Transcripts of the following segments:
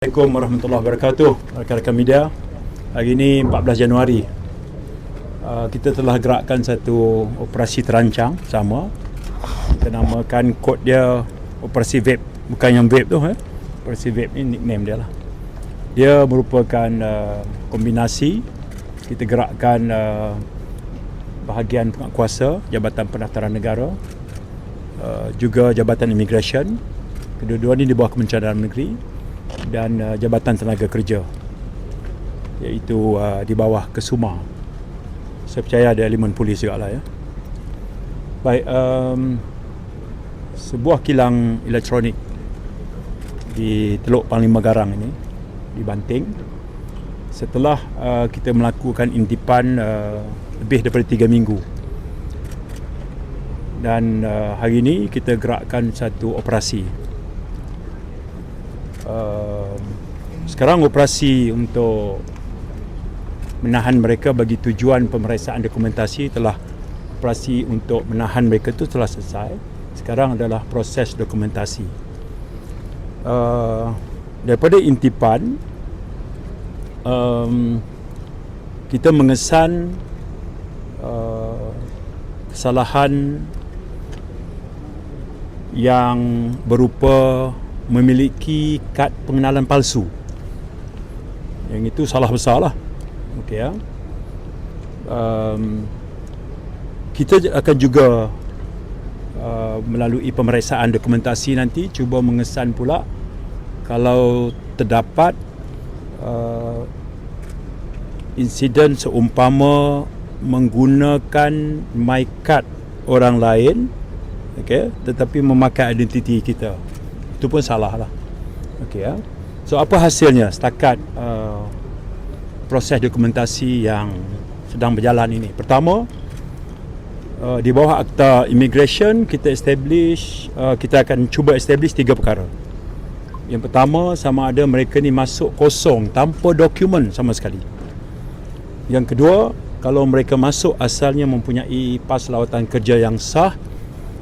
Assalamualaikum warahmatullahi wabarakatuh. Rakan-rakan media, hari ini 14 Januari kita telah gerakkan satu operasi terancang sama. Kita namakan kod dia operasi vape. Bukan yang vape tu, operasi vape ni nickname dia lah. Dia merupakan kombinasi. Kita gerakkan bahagian penguatkuasa Jabatan Pendaftaran Negara, juga Jabatan Immigration. Kedua-dua ni di bawah Kementerian Dalam Negeri, dan Jabatan Tenaga Kerja, iaitu di bawah Kesuma. Saya percaya ada elemen polis juga lah ya. Baik, sebuah kilang elektronik di Teluk Panglima Garang ini dibanting setelah kita melakukan intipan lebih daripada 3 minggu. Dan hari ini kita gerakkan satu operasi. Sekarang operasi untuk menahan mereka bagi tujuan pemeriksaan dokumentasi operasi untuk menahan mereka itu telah selesai. Sekarang adalah proses dokumentasi. Daripada intipan, kita mengesan kesalahan yang berupa memiliki kad pengenalan palsu. Yang itu salah besar lah. Okay, ya. Kita akan juga melalui pemeriksaan dokumentasi nanti cuba mengesan pula kalau terdapat insiden seumpama menggunakan my card orang lain, okay, tetapi memakai identiti kita. Itu pun salah lah. Okay, ya. So apa hasilnya setakat proses dokumentasi yang sedang berjalan ini? Pertama, di bawah Akta Immigration kita akan cuba establish 3 perkara. Yang pertama, sama ada mereka ni masuk kosong tanpa dokumen sama sekali. Yang kedua, kalau mereka masuk asalnya mempunyai pas lawatan kerja yang sah,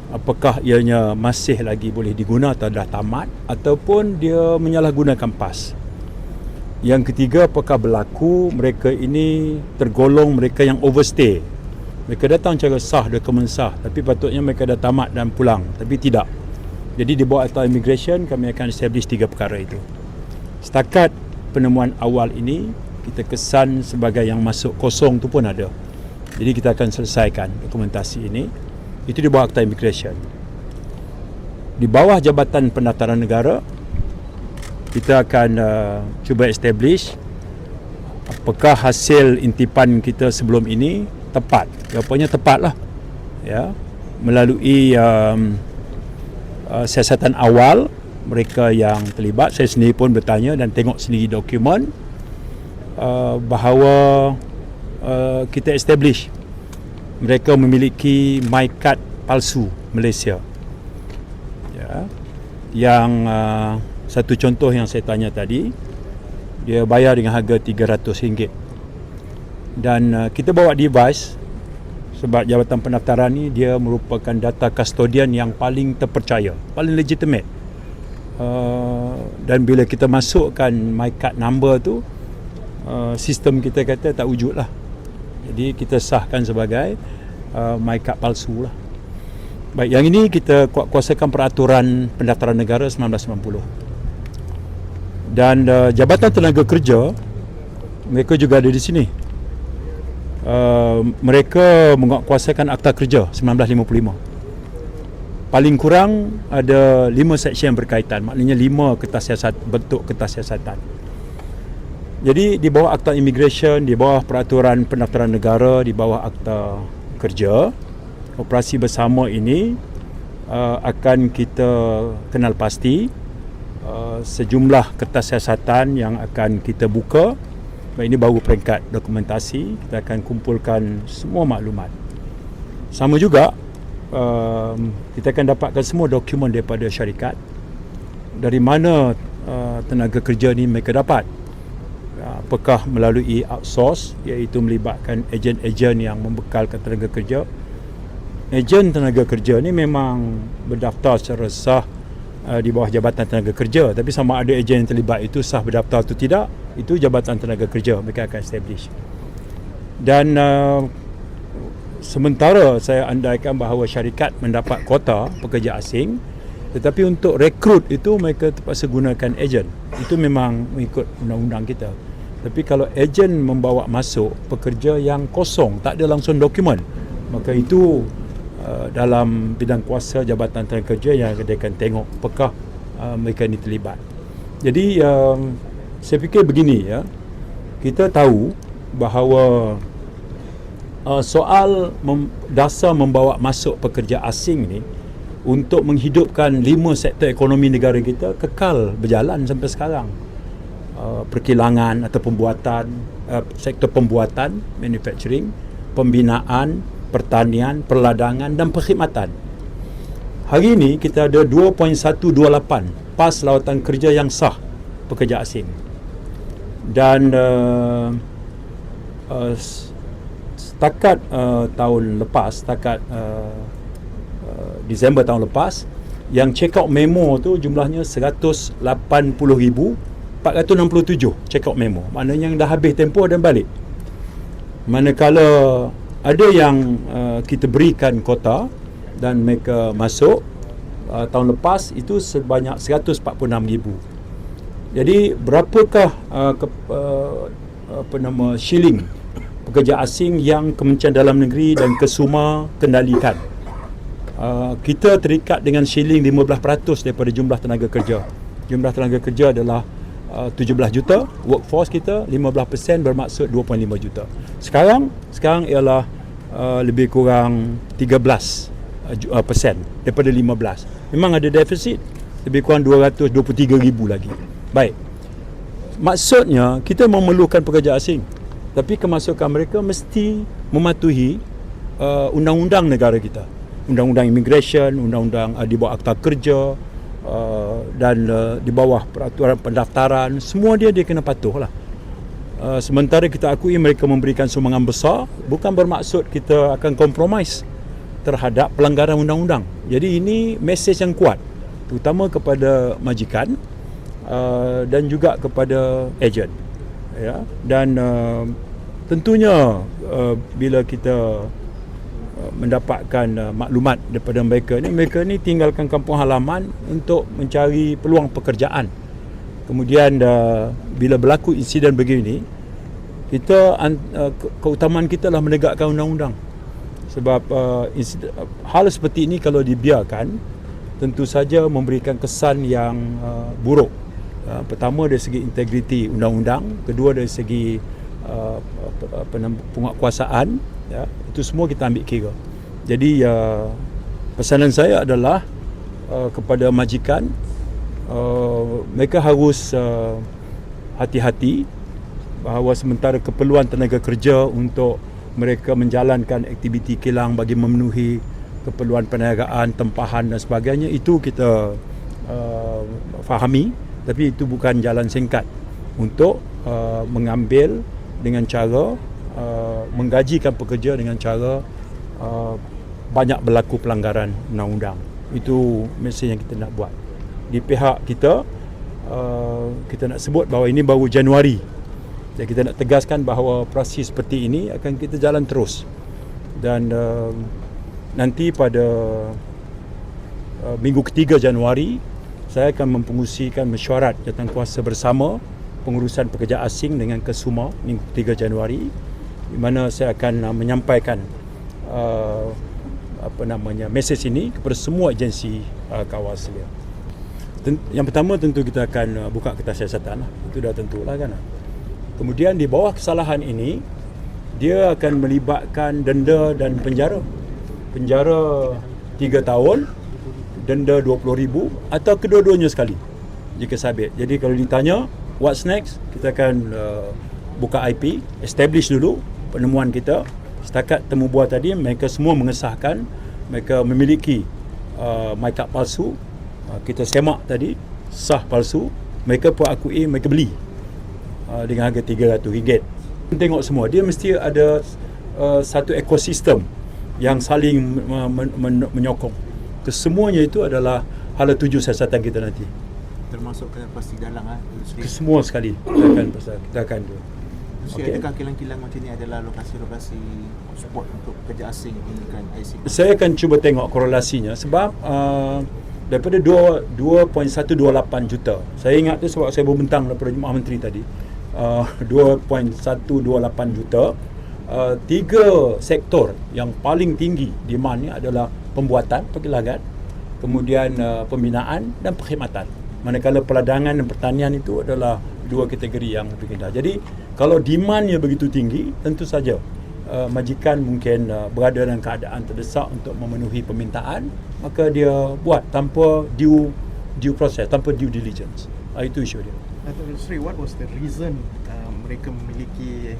apakah ianya masih lagi boleh diguna atau dah tamat, ataupun dia menyalahgunakan pas. Yang ketiga, apakah berlaku mereka ini tergolong mereka yang overstay. Mereka datang secara sah, dokumen sah, tapi patutnya mereka dah tamat dan pulang, tapi tidak. Jadi di bawah Akta Immigration kami akan establish 3 perkara itu. Setakat penemuan awal ini, kita kesan sebagai yang masuk kosong tu pun ada. Jadi kita akan selesaikan dokumentasi ini. Itu di bawah Akta Immigration. Di bawah Jabatan Pendaftaran Negara, kita akan cuba establish apakah hasil intipan kita sebelum ini tepat. Jawapannya tepat lah. Ya, melalui siasatan awal mereka yang terlibat, saya sendiri pun bertanya dan tengok sendiri dokumen bahawa kita establish mereka memiliki my card palsu Malaysia. Ya. Yang satu contoh yang saya tanya tadi, dia bayar dengan harga RM300. Dan kita bawa device sebab Jabatan Pendaftaran ni dia merupakan data custodian yang paling terpercaya, paling legitimate. Dan bila kita masukkan my card number tu, sistem kita kata tak wujud lah. Jadi kita sahkan sebagai my card palsu lah. Baik, yang ini kita kuasakan Peraturan Pendaftaran Negara 1990. Dan Jabatan Tenaga Kerja, mereka juga ada di sini. Mereka menguatkuasakan Akta Kerja 1955. Paling kurang ada 5 seksyen yang berkaitan, maknanya 5 bentuk kertas siasatan. Jadi di bawah Akta Immigration, di bawah Peraturan Pendaftaran Negara, di bawah Akta Kerja, operasi bersama ini akan kita kenal pasti sejumlah kertas siasatan yang akan kita buka. Ini baru peringkat dokumentasi, kita akan kumpulkan semua maklumat. Sama juga kita akan dapatkan semua dokumen daripada syarikat, dari mana tenaga kerja ni mereka dapat. Apakah melalui outsource, iaitu melibatkan ejen-ejen yang membekalkan tenaga kerja. Ejen tenaga kerja ni memang berdaftar secara sah di bawah Jabatan Tenaga Kerja, tapi sama ada ejen yang terlibat itu sah berdaftar atau tidak, itu Jabatan Tenaga Kerja mereka akan establish. Dan sementara saya andaikan bahawa syarikat mendapat kuota pekerja asing, tetapi untuk rekrut itu mereka terpaksa gunakan ejen. Itu memang mengikut undang-undang kita. Tapi kalau ejen membawa masuk pekerja yang kosong, tak ada langsung dokumen, maka itu dalam bidang kuasa Jabatan Tenaga Kerja yang dia akan tengok apakah mereka ini terlibat. Jadi saya fikir begini, ya, kita tahu bahawa soal dasar membawa masuk pekerja asing ni untuk menghidupkan 5 sektor ekonomi negara kita kekal berjalan sampai sekarang. Perkilangan atau pembuatan, sektor pembuatan, manufacturing, pembinaan, pertanian, perladangan dan perkhidmatan. Hari ini kita ada 2.128 pas lawatan kerja yang sah pekerja asing. Dan setakat tahun lepas, setakat Disember tahun lepas, yang check out memo tu jumlahnya 180,467 check out memo. Maknanya yang dah habis tempoh dan balik. Manakala ada yang kita berikan kota dan mereka masuk tahun lepas itu sebanyak 146,000. Jadi berapakah shilling pekerja asing yang Kementerian Dalam Negeri dan Kesuma kendalikan? Kita terikat dengan shilling 15% daripada jumlah tenaga kerja. Jumlah tenaga kerja adalah 17 juta, workforce kita 15% bermaksud 2.5 juta. Sekarang ialah lebih kurang 13% daripada 15. Memang ada defisit lebih kurang 223,000 lagi. Baik. Maksudnya kita memerlukan pekerja asing, tapi kemasukan mereka mesti mematuhi undang-undang negara kita. Undang-undang immigration, undang-undang di bawah Akta Kerja, dan di bawah peraturan pendaftaran, semua dia kena patuhlah. Sementara kita akui mereka memberikan sumbangan besar, bukan bermaksud kita akan kompromis terhadap pelanggaran undang-undang. Jadi ini mesej yang kuat, terutama kepada majikan dan juga kepada ejen, ya. Dan tentunya bila kita mendapatkan maklumat daripada mereka ni tinggalkan kampung halaman untuk mencari peluang pekerjaan. Kemudian bila berlaku insiden begini, kita keutamaan kita adalah menegakkan undang-undang. Sebab hal seperti ini kalau dibiarkan, tentu saja memberikan kesan yang buruk. Pertama dari segi integriti undang-undang, kedua dari segi penguatkuasaan, ya, itu semua kita ambil kira. Jadi pesanan saya adalah kepada majikan, mereka harus hati-hati bahawa sementara keperluan tenaga kerja untuk mereka menjalankan aktiviti kilang bagi memenuhi keperluan perniagaan, tempahan dan sebagainya, itu kita fahami, tapi itu bukan jalan singkat untuk mengambil dengan cara menggajikan pekerja dengan cara banyak berlaku pelanggaran undang-undang. Itu mesej yang kita nak buat. Di pihak kita, kita nak sebut bahawa ini baru Januari. Jadi kita nak tegaskan bahawa operasi seperti ini akan kita jalan terus. Dan nanti pada minggu ketiga Januari, saya akan mempengusikan mesyuarat jawatankuasa bersama pengurusan pekerja asing dengan Kesuma minggu 3 Januari, di mana saya akan menyampaikan mesej ini kepada semua agensi kawal selia. Yang pertama tentu kita akan buka kertas siasatan, itu dah tentulah kan. Kemudian di bawah kesalahan ini, dia akan melibatkan denda dan penjara. Penjara 3 tahun, denda 20,000 atau kedua-duanya sekali jika sabit. Jadi kalau ditanya what's next, kita akan buka IP, establish dulu penemuan kita. Setakat temu buah tadi, mereka semua mengesahkan mereka memiliki MyKad palsu. Kita semak tadi, sah palsu. Mereka pun akui mereka beli dengan harga RM300. Tengok semua, dia mesti ada satu ekosistem yang saling menyokong. Kesemuanya itu adalah hala tuju siasatan kita nanti. Termasuk ke pasti dalang Semua sekali kita akan tu. Okay. Adakah kilang-kilang macam ni adalah lokasi-lokasi spot untuk kerja asing menggunakan IC? Saya akan cuba tengok korelasinya sebab daripada 2.128 juta. Saya ingat tu sebab saya berbentang daripada Jemaah Menteri tadi. 2.128 juta. Tiga sektor yang paling tinggi demand ni adalah pembuatan, pergelangan, kemudian pembinaan dan perkhidmatan. Manakala peladangan dan pertanian itu adalah dua kategori yang lebih rendah. Jadi kalau demandnya begitu tinggi, tentu saja majikan mungkin berada dalam keadaan terdesak untuk memenuhi permintaan, maka dia buat tanpa due process, tanpa due diligence. Itu isu dia. Sri, what was the reason mereka memiliki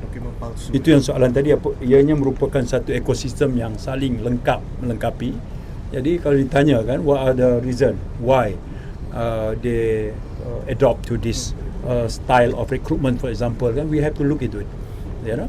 dokumen palsu? Itu yang soalan tadi, ianya merupakan satu ekosistem yang saling melengkapi. Jadi kalau ditanya kan, what are the reason why they adopt to this style of recruitment, for example, kan, we have to look into it, you know.